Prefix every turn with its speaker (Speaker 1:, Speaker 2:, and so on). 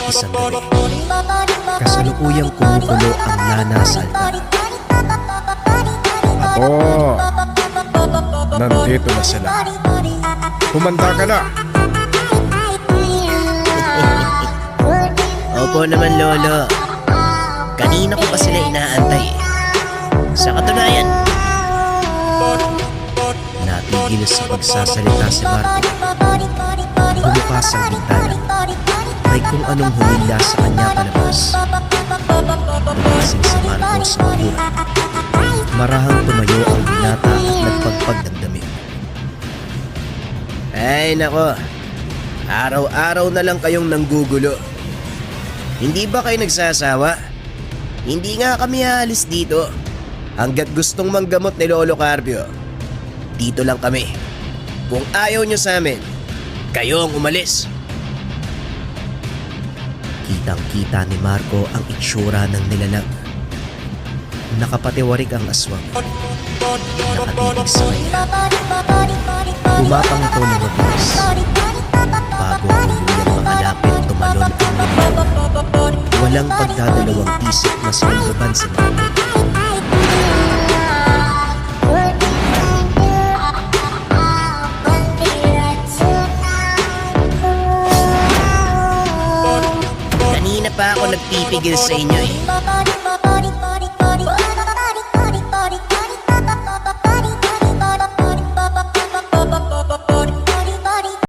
Speaker 1: Isang gabi, kasalukuyang kumukulo ang Nana sa altar.
Speaker 2: Ako, nandito na sila. Humanda ka na.
Speaker 1: Opo naman, Lolo. Kanina ko pa sila inaantay eh. Sa katunayan, natigil sa pagsasalita si Marco. Bumukas ang bintana. May kung anong humila sa kanya palabas. Bumasing si Marco sa upuan. Marahang tumayo ang binata at nagpagpagdamdamig. Ay nako, araw-araw na lang kayong nanggugulo. Hindi ba kayo nagsasawa? Hindi nga kami aalis dito. Hanggat gustong manggamot ni Lolo Carpio, dito lang kami. Kung ayaw nyo sa amin, kayo ang umalis. Kitang-kita ni Marco ang itsura ng nilalang. Nakapatiwarik ang aswang. Nakatitig sa kanya. Gumapang ito ng mabilis. Bago tuluyang makalapit tumalon ang nilalang. Walang pagdadalawang isip na sinagaban si Marco. Kanina pa ako nagpipigil sa inyo eh.